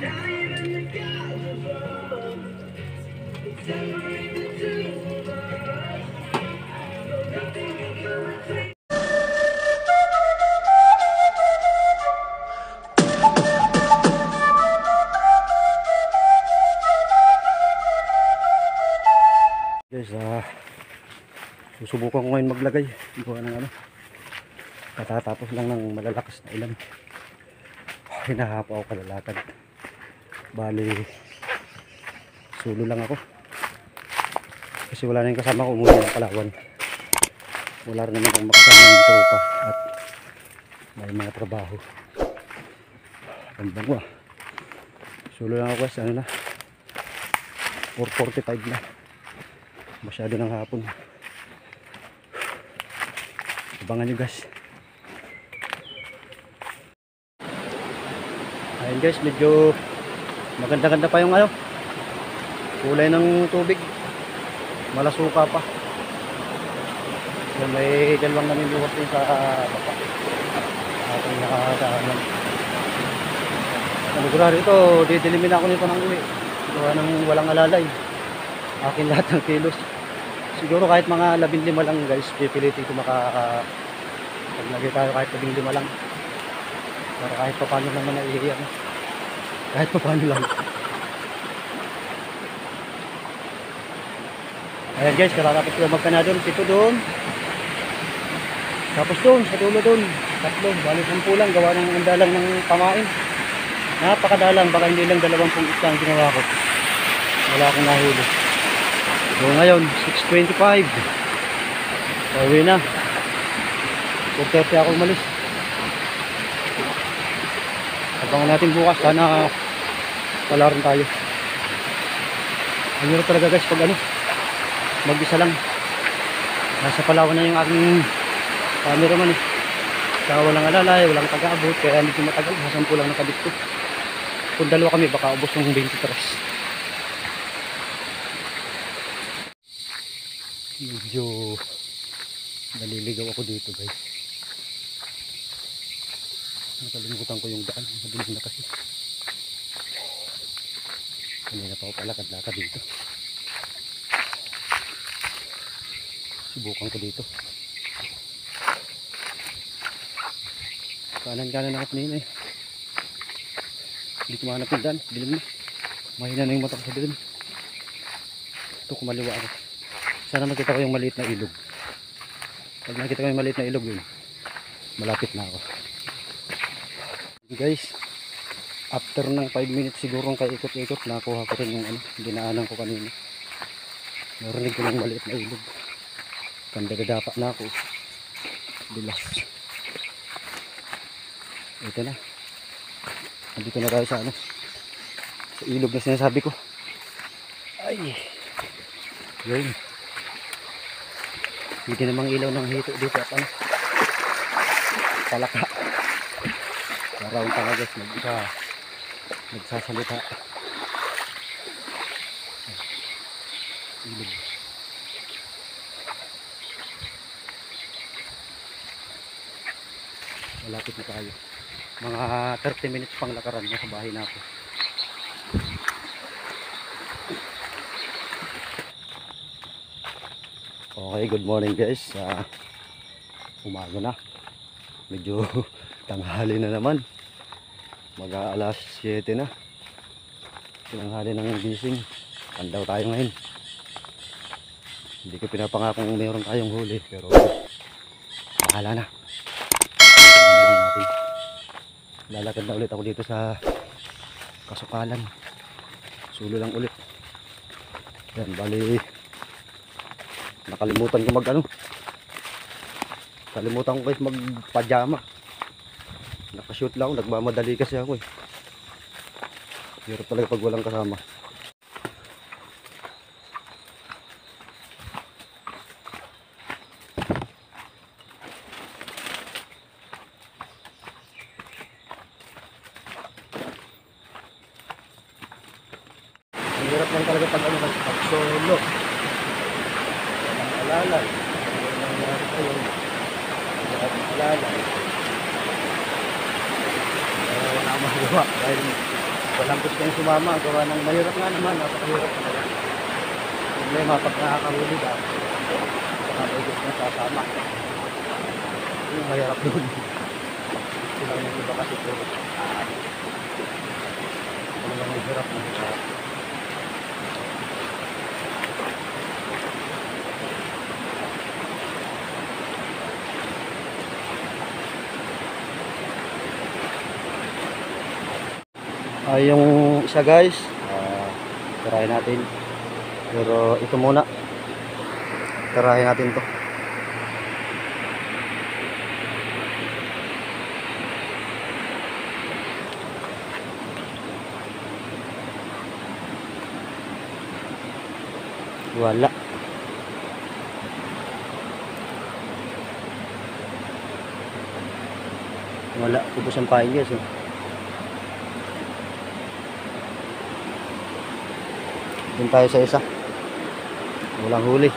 Guys, susubukan ko ngayon maglagay. Gawa ng ano, katatapos lang ng malalakas na ulan. Hinahapa ako kalalakad. Bali, sulo lang ako. Kasi wala na yung kasama ko, umuwi ng Palawan. Wala rin naman akong makasama ng tropa at may mga trabaho. Ang bango ah. Sulo lang ako guys, ano na, 4:45 na. Masyado ng hapon. Abangan nyo guys. Ayun guys, medyo maganda-ganda pa yung ano, kulay ng tubig. Malasuka pa. So, may dalawang namimiwas din sa baba. Ating nakakaanan. Sigurado ito, didilimin ako nito ng uwi. Gawa ng walang alalay. Akin lahat ng kilos. Siguro kahit mga 15 lang guys, pipilitin ko paglagay tayo kahit 15 lang. Para kahit pa paano naman naiiyak. Kahit pa paano lang. Ayan guys, katatapos ko magkana doon, 7 doon. Tapos doon, sa dulo doon, 3, bali 10 lang, gawa ng andalang ng pamain. Napakadalang, baka hindi lang 20 isla ang ginawa ko. Wala akong nahuli. So ngayon, 6:25. Pauwi na. 4:30 ako umalis. Abangan natin bukas, sana wala rin tayo. Ang hirap talaga guys pag ano, mag-isa lang. Nasa Palawan na yung aking cameraman eh. Saka walang alalay, walang taga-abot, kaya hindi ko matagal, 10 lang nakabit ko. Kung dalawa kami, baka ubos ng 23. Medyo naliligaw ako dito guys. Nakalimutan ko yung daan, madilim na kasi. Kanina pa ako palakad-lakad dito. Subukan ko dito. Kanan-kanan ako kanina eh. Hindi ko mahanap yung daan, dilim na. Mahina na yung mata ko sa dilim. Ito, kumaliwa ako. Sana makita ko yung maliit na ilog. Pag nakita ko yung maliit na ilog yun, malapit na ako. Guys, after ng 5 minutes siguro kaikot-ikot, nakuha ko rin yung ano, dinaanan ko kanina. Narinig ko ng maliit na ilog. Kandadadapa na ako. Bilas. Ito na. Nandito na tayo sa ano, sa ilog na sinasabi ko. Ay, yun. Hindi namang ilaw ng hito dito at ano, palaka. Paraon talaga guys, nagsasalita. Ilog. Malapit na tayo. Mga 30 minutes pang lakaran, nasa bahay na ako. Okay, good morning guys. Umaga na. Medyo tanghali na naman. Mag-aalas 7 na. Tinanghali ng gising. Pandaw tayo ngayon. Hindi ko pinapangakong meron tayong huli, pero bahala na. Lalakad na ulit ako dito sa Kasukalan. Sulo lang ulit. Yan, bali nakalimutan ko kalimutan ko guys magpajama. Nakashoot lang ako, nagmamadali kasi ako eh. Hirap talaga pag walang kasama. Hirap lang talaga pag ano, pag solo. Walang alalay. Walang nangyari ko yun. Walang alalay. Wala akong magawa dahil Walang gusto yung sumama. Gawa ng mahirap nga naman. Napakahirap talaga. Problema pag nakakahuli ka. Saka may gusto na sasama. Yung mahirap doon. Silang yung iba kasi puro. Ano lang yung hirap na. Yung isa guys, tirahin natin. Pero ito muna. Tirahin natin to. Wala. Wala. Ubos ang pain guys. Doon tayo sa isa. Walang huli.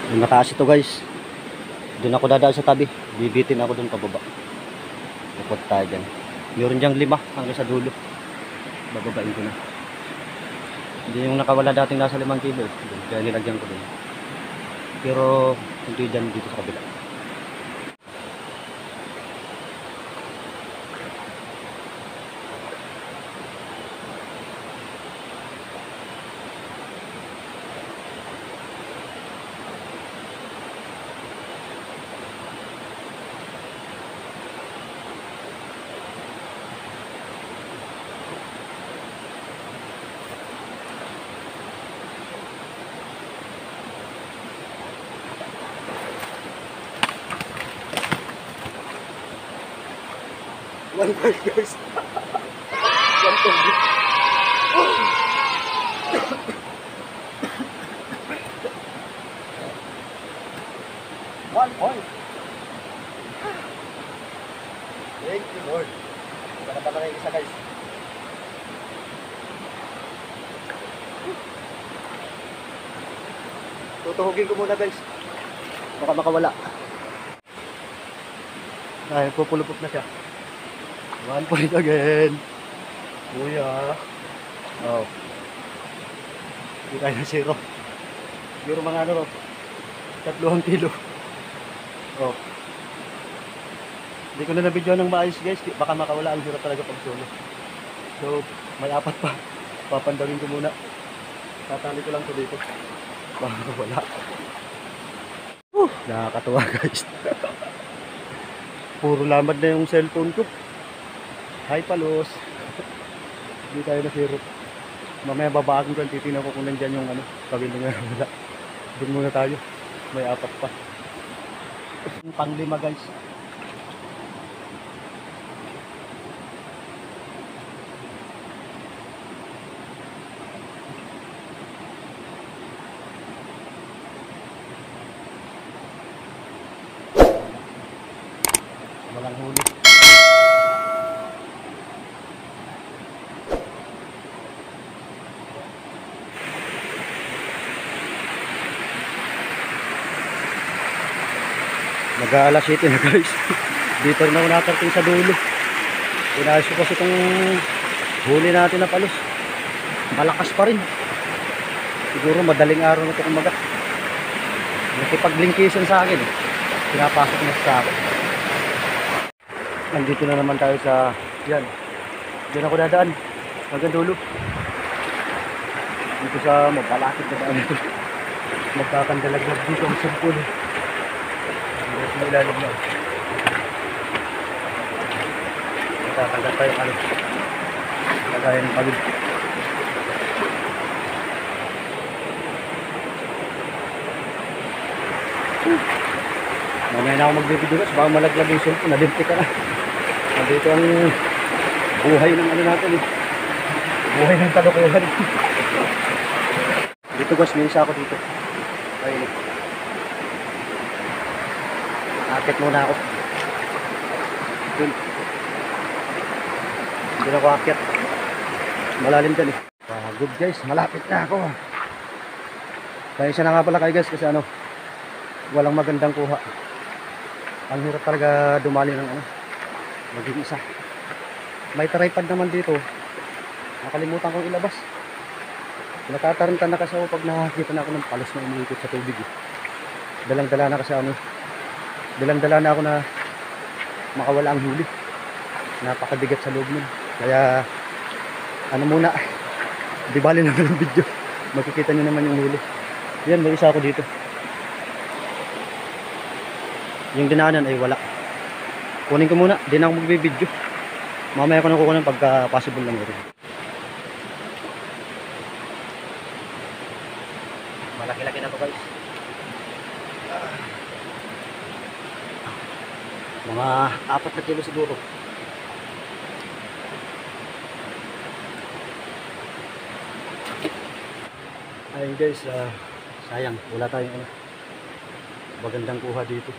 Yung mataas ito guys. Doon ako dadaan sa tabi. Bibitin ako doon pababa. Upot tayo dyan. Meron dyang 5 hanggang sa dulo. Bababain ko na. Hindi yung nakawala dating nasa 5 kilo. Kaya nilagyan ko doon. Pero hindi dyan dito sa kabila. One point guys. One point. One point. Thank you Lord. Sana pa tayo isa guys. Tutuhugin ko muna guys. Baka makawala. Ay, pupulupot na siya. 1 point again. Kuya. Oh. Hindi tayo na 0. Siguro mga ano, 3 kilo. Oh. Hindi ko na na-video ng maayos guys. Baka makawala. Ang hirap talaga pag solo. So, may 4 pa. Papandawin ko muna. Tatali ko lang ito dito. Baka makawala. Nakakatuwa guys. Puro lamad na yung cellphone ko. Hi palos. Hindi tayo na 0. Mamaya babaan ko. Titignan ko kung nandyan yung ano. Kawil nga wala. Doon muna tayo. May 4 pa. Yung pang-5 guys. Walang huli. Mag-aalas 7 na guys. Dito na ako nakarating sa dulo. Pinayos ko kasi itong huli natin na palos. Malakas pa rin. Siguro madaling araw na ito kumagat. Nakipag-linkation sa akin. Pinapasok na sa akin. Nandito na naman tayo sa yan. Diyan ako dadaan. Hanggang dulo. Dito sa magkalakit na daan ito. Magkakandalaglag dito ang sampul. Sa ilalim na. Magkakandal tayo ano. Kagaya ng pagod. Ngayon na ako magbibideo guys, baka malaglag yung cellphone, nalimtik ka na. Nandito ang buhay ng ano natin eh. Buhay ng kalukuhan. Dito guys, may isa ako dito. Ayun. Akit muna ako. Dun. Hindi na ako akit. Malalim dyan eh. Good guys, malapit na ako. Kaya siya na nga pala kayo guys kasi ano, walang magandang kuha. Ang hirap talaga dumali ng ano, maging isa. May tripod naman dito. Nakalimutan kong ilabas. Natataranta na kasi ako pag nakakita na ako ng palos na umiikot sa tubig eh. Dalang-dala na kasi ano, dalang-dala na ako na makawala ang huli. Napakabigat sa loob nun. Kaya ano muna, di bali naman ang video. Makikita nyo naman yung huli. Yan, may isa ako dito. Yung dinaanan ay wala. Kunin ko muna, di na ako magbibideo. Mamaya ko na kukunin pagka possible lang ito. Malaki-laki na to guys. Mga 4 na kilo siguro. Ayun guys, sayang wala tayong ano, magandang kuha dito.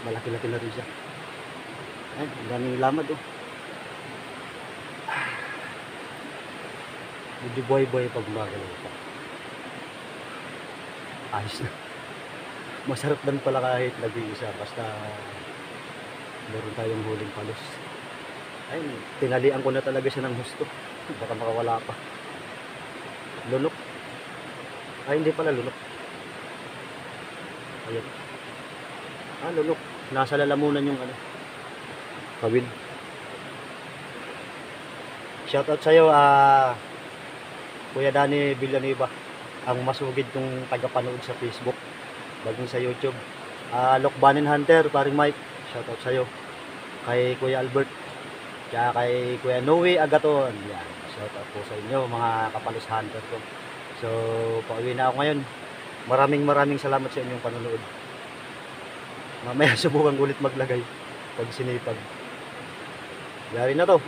Malaki-laki na rin siya. Ay, ang daming lamad oh. Medyo boy-boy pag magalaw pa. Ayos na. Masarap din pala kahit nag-iisa basta meron tayong huling palos. Ay, tinalian ko na talaga siya ng husto. Baka makawala pa. Lunok. Ay, hindi pala lunok. Ayan. Lunok. Nasa lalamunan yung ano, kawil. Shoutout sa'yo, Kuya Danny Villanueva. Ang masugid kong tagapanood sa Facebook. Bagong sa YouTube. Lokbanin Hunter, paring Mike. Shoutout sa'yo. Kay Kuya Albert. Kaya kay Kuya Noe Agaton. Yan. Shoutout po sa inyo mga kapalos hunter ko. So, pauwi na ako ngayon. Maraming salamat sa inyong panonood. Mamaya subukan ulit maglagay pag sinipag. Yari na to.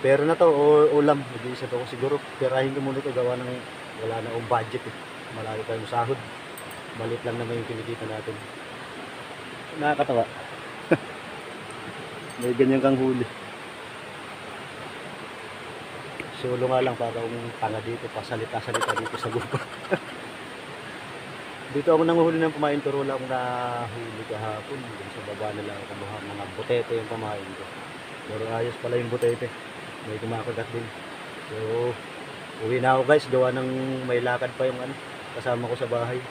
Pero na to o ulam. Mag-iisa to ko siguro. Perahin ko muna ito gawa ng wala na akong budget eh. Malayo tayong sahod. Malit lang naman yung kinikita natin. Nakakatawa. May ganyan kang huli. Solo nga lang para kung tanga dito, pasalita-salita dito sa grupo. Dito ako nanguhuli ng pamain, pero wala akong nahuli kahapon. Sa baba na lang ako kumuha mga butete yung pamain ko. Pero ayos pala yung butete. May kumakagat din. So, uwi na ako guys. Gawa ng may lakad pa yung ano, kasama ko sa bahay.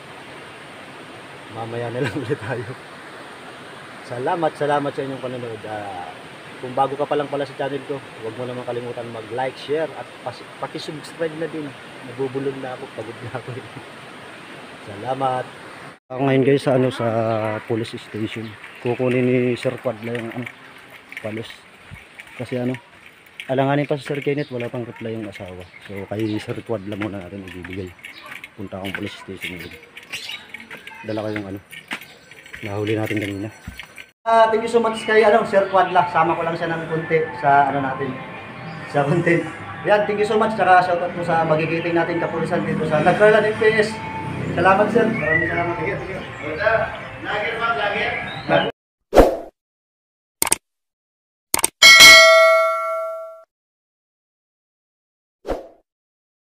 Mamaya na lang ulit tayo. Salamat sa inyong panonood. Kung bago ka pa lang pala sa channel ko, huwag mo naman kalimutan mag-like, share at paki-subscribe na din. Nabubulong na ako, pagod na ako. Salamat. Ako ngayon guys sa ano, sa police station. Kukunin ni Sir Quadla yung ano, palos. Kasi ano, alanganin pa sa Sir Kenneth, wala pang reply yung asawa. So kay Sir Quadla muna natin ibibigay. Punta akong police station ngayon. Dala ko yung ano, nahuli natin kanina. Thank you so much kay Sir Quadla. Sama ko lang siya ng konti sa ano natin, sa content. Yan, thank you so much. Saka shoutout mo sa magigiting natin kapulisan dito sa Nagkarlan FPS. Salamat sir. Maraming salamat. Thank you.